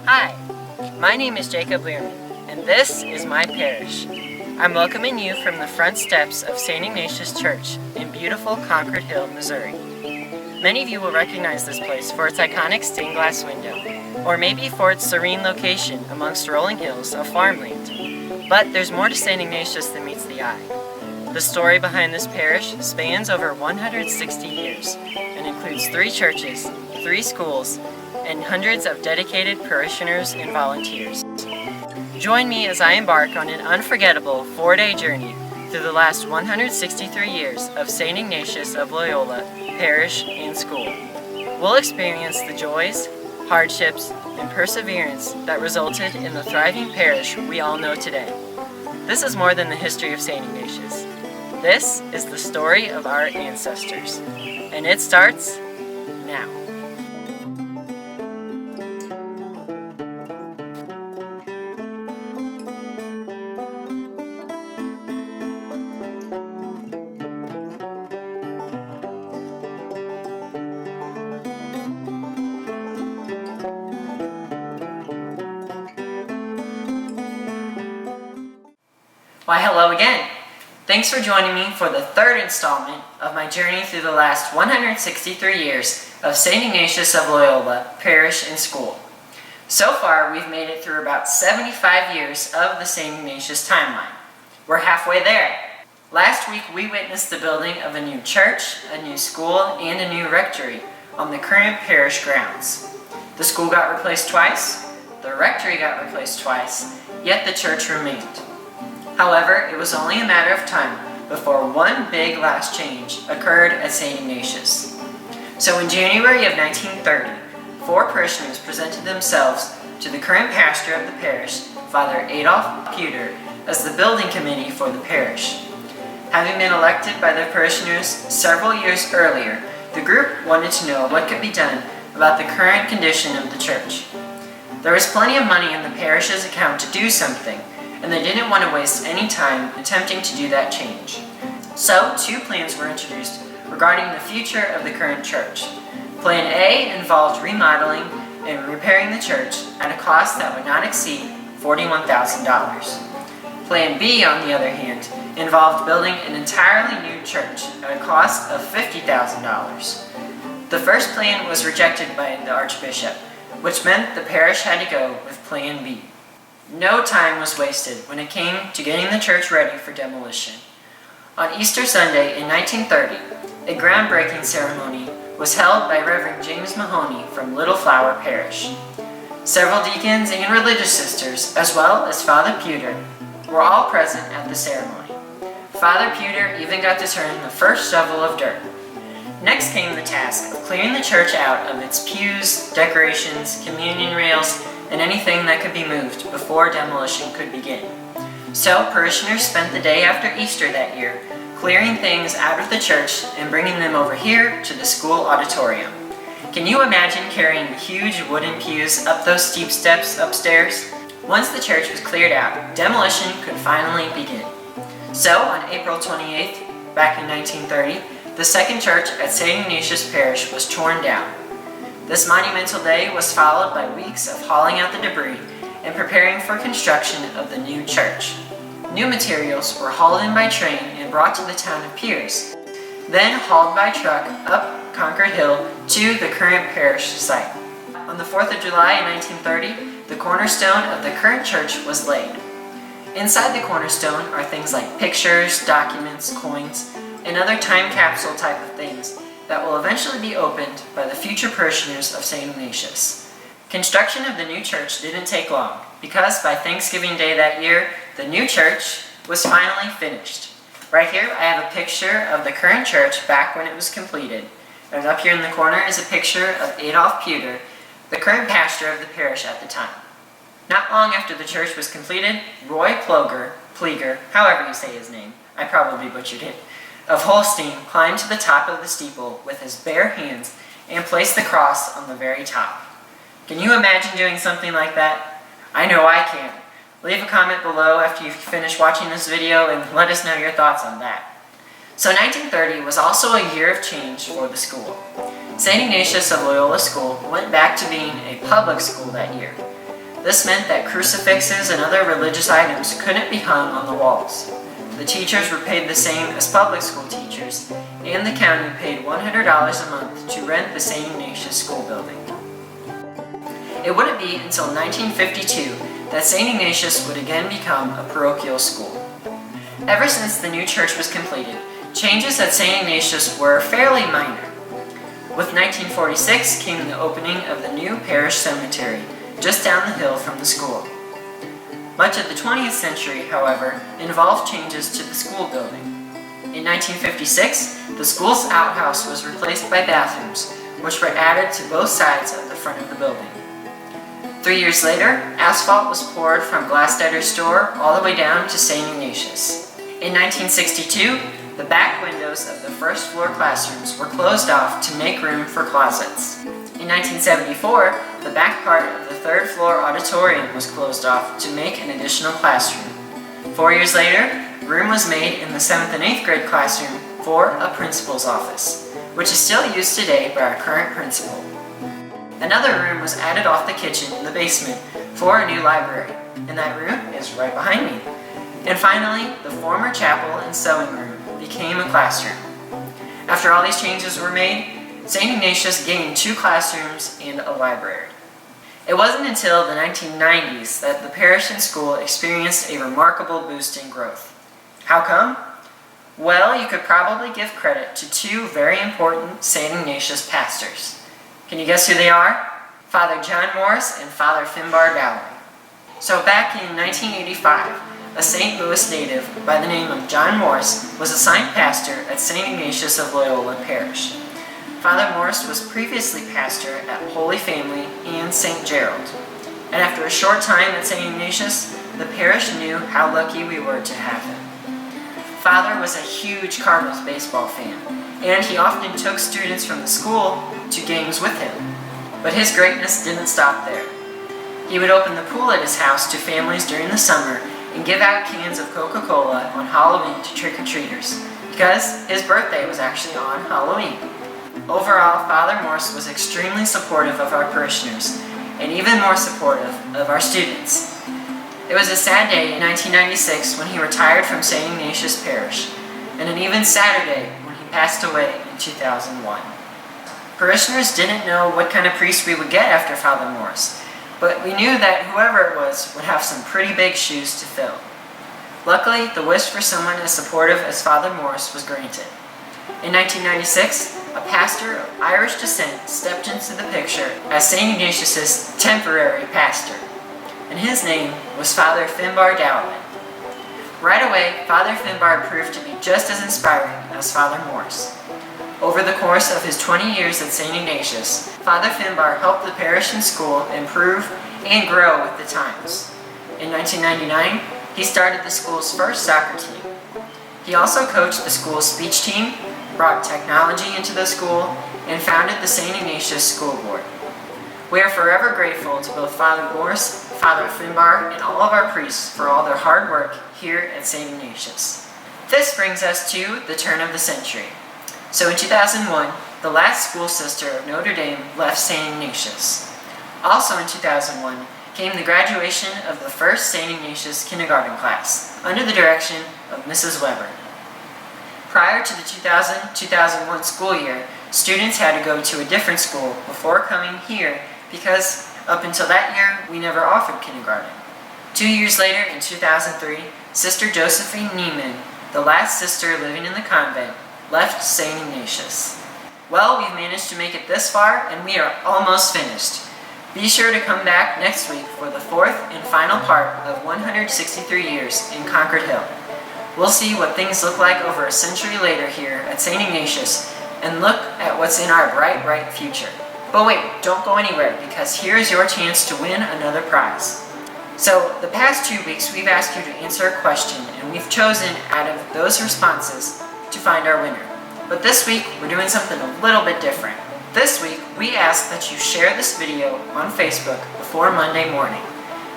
Hi, my name is Jacob Learman, and this is my parish. I'm welcoming you from the front steps of St. Ignatius Church in beautiful Concord Hill, Missouri. Many of you will recognize this place for its iconic stained glass window, or maybe for its serene location amongst rolling hills of farmland. But there's more to St. Ignatius than meets the eye. The story behind this parish spans over 160 years and includes 3 churches, 3 schools, and hundreds of dedicated parishioners and volunteers. Join me as I embark on an unforgettable 4-day journey through the last 163 years of St. Ignatius of Loyola Parish and School. We'll experience the joys, hardships, and perseverance that resulted in the thriving parish we all know today. This is more than the history of St. Ignatius. This is the story of our ancestors, and it starts now. Why, hello again! Thanks for joining me for the 3rd installment of my journey through the last 163 years of St. Ignatius of Loyola Parish and School. So far, we've made it through about 75 years of the St. Ignatius timeline. We're halfway there. Last week, we witnessed the building of a new church, a new school, and a new rectory on the current parish grounds. The school got replaced twice, the rectory got replaced twice, yet the church remained. However, it was only a matter of time before one big last change occurred at St. Ignatius. So in January of 1930, 4 parishioners presented themselves to the current pastor of the parish, Father Adolf Puter, as the building committee for the parish. Having been elected by the parishioners several years earlier, the group wanted to know what could be done about the current condition of the church. There was plenty of money in the parish's account to do something, and they didn't want to waste any time attempting to do that change. So 2 plans were introduced regarding the future of the current church. Plan A involved remodeling and repairing the church at a cost that would not exceed $41,000. Plan B, on the other hand, involved building an entirely new church at a cost of $50,000. The first plan was rejected by the Archbishop, which meant the parish had to go with Plan B. No time was wasted when it came to getting the church ready for demolition. On Easter Sunday in 1930, a groundbreaking ceremony was held by Reverend James Mahoney from Little Flower Parish. Several deacons and religious sisters, as well as Father Puter, were all present at the ceremony. Father Puter even got to turn the first shovel of dirt. Next came the task of clearing the church out of its pews, decorations, communion rails, and anything that could be moved before demolition could begin. So parishioners spent the day after Easter that year clearing things out of the church and bringing them over here to the school auditorium. Can you imagine carrying huge wooden pews up those steep steps upstairs? Once the church was cleared out, demolition could finally begin. So on April 28th, back in 1930, the second church at St. Ignatius Parish was torn down. This monumental day was followed by weeks of hauling out the debris and preparing for construction of the new church. New materials were hauled in by train and brought to the town of Piers, then hauled by truck up Concord Hill to the current parish site. On the 4th of July in 1930, the cornerstone of the current church was laid. Inside the cornerstone are things like pictures, documents, coins, and other time capsule type of things that will eventually be opened by the future parishioners of St. Ignatius. Construction of the new church didn't take long, because by Thanksgiving Day that year, the new church was finally finished. Right here, I have a picture of the current church back when it was completed. And up here in the corner is a picture of Adolf Puter, the current pastor of the parish at the time. Not long after the church was completed, Roy Pleger, however you say his name, I probably butchered it, of Holstein climbed to the top of the steeple with his bare hands and placed the cross on the very top. Can you imagine doing something like that? I know I can. Leave a comment below after you finish watching this video and let us know your thoughts on that. So 1930 was also a year of change for the school. St. Ignatius of Loyola School went back to being a public school that year. This meant that crucifixes and other religious items couldn't be hung on the walls. The teachers were paid the same as public school teachers, and the county paid $100 a month to rent the St. Ignatius school building. It wouldn't be until 1952 that St. Ignatius would again become a parochial school. Ever since the new church was completed, changes at St. Ignatius were fairly minor. With 1946 came the opening of the new Parish cemetery, just down the hill from the school. Much of the 20th century, however, involved changes to the school building. In 1956, the school's outhouse was replaced by bathrooms, which were added to both sides of the front of the building. 3 years later, asphalt was poured from Glassdetter's store all the way down to St. Ignatius. In 1962, the back windows of the first floor classrooms were closed off to make room for closets. In 1974, the back part of the third floor auditorium was closed off to make an additional classroom. 4 years later, room was made in the 7th and 8th grade classroom for a principal's office, which is still used today by our current principal. Another room was added off the kitchen in the basement for a new library, and that room is right behind me. And finally, the former chapel and sewing room became a classroom. After all these changes were made, St. Ignatius gained 2 classrooms and a library. It wasn't until the 1990s that the parish and school experienced a remarkable boost in growth. How come? Well, you could probably give credit to 2 very important St. Ignatius pastors. Can you guess who they are? Father John Morris and Father Finbar Dowling. So back in 1985, a St. Louis native by the name of John Morris was assigned pastor at St. Ignatius of Loyola Parish. Father Morris was previously pastor at Holy Family and St. Gerald. And after a short time at St. Ignatius, the parish knew how lucky we were to have him. Father was a huge Cardinals baseball fan, and he often took students from the school to games with him. But his greatness didn't stop there. He would open the pool at his house to families during the summer and give out cans of Coca-Cola on Halloween to trick-or-treaters, because his birthday was actually on Halloween. Overall, Father Morris was extremely supportive of our parishioners, and even more supportive of our students. It was a sad day in 1996 when he retired from St. Ignatius Parish, and an even sadder day when he passed away in 2001. Parishioners didn't know what kind of priest we would get after Father Morris, but we knew that whoever it was would have some pretty big shoes to fill. Luckily, the wish for someone as supportive as Father Morris was granted. In 1996, a pastor of Irish descent stepped into the picture as St. Ignatius' temporary pastor, and his name was Father Finbar Dowling. Right away, Father Finbar proved to be just as inspiring as Father Morris. Over the course of his 20 years at St. Ignatius, Father Finbar helped the parish and school improve and grow with the times. In 1999, he started the school's first soccer team. He also coached the school's speech team, brought technology into the school, and founded the St. Ignatius School Board. We are forever grateful to both Father Morris, Father Finbar, and all of our priests for all their hard work here at St. Ignatius. This brings us to the turn of the century. So in 2001, the last school sister of Notre Dame left St. Ignatius. Also in 2001 came the graduation of the first St. Ignatius kindergarten class, under the direction of Mrs. Weber. Prior to the 2000-2001 school year, students had to go to a different school before coming here because up until that year, we never offered kindergarten. 2 years later, in 2003, Sister Josephine Neiman, the last sister living in the convent, left St. Ignatius. Well, we've managed to make it this far, and we are almost finished. Be sure to come back next week for the 4th and final part of 163 Years in Concord Hill. We'll see what things look like over a century later here at St. Ignatius, and look at what's in our bright future. But wait, don't go anywhere, because here's your chance to win another prize. So, the past 2 weeks we've asked you to answer a question, and we've chosen out of those responses to find our winner. But this week, we're doing something a little bit different. This week, we ask that you share this video on Facebook before Monday morning.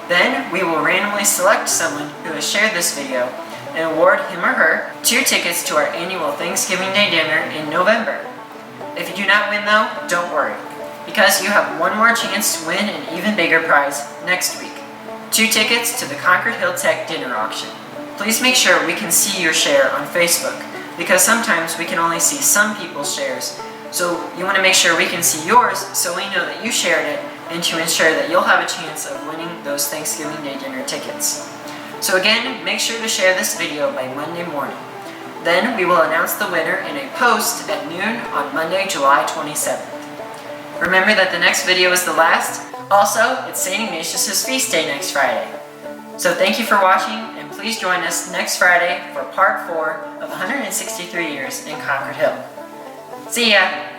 Then, we will randomly select someone who has shared this video and award him or her 2 tickets to our annual Thanksgiving Day dinner in November. If you do not win though, don't worry, because you have one more chance to win an even bigger prize next week. 2 tickets to the Concord Hill Tech dinner auction. Please make sure we can see your share on Facebook, because sometimes we can only see some people's shares. So you want to make sure we can see yours so we know that you shared it, and to ensure that you'll have a chance of winning those Thanksgiving Day dinner tickets. So again, make sure to share this video by Monday morning. Then we will announce the winner in a post at noon on Monday, July 27th. Remember that the next video is the last. Also, it's St. Ignatius' feast day next Friday. So thank you for watching, and please join us next Friday for part 4 of 163 years in Concord Hill. See ya!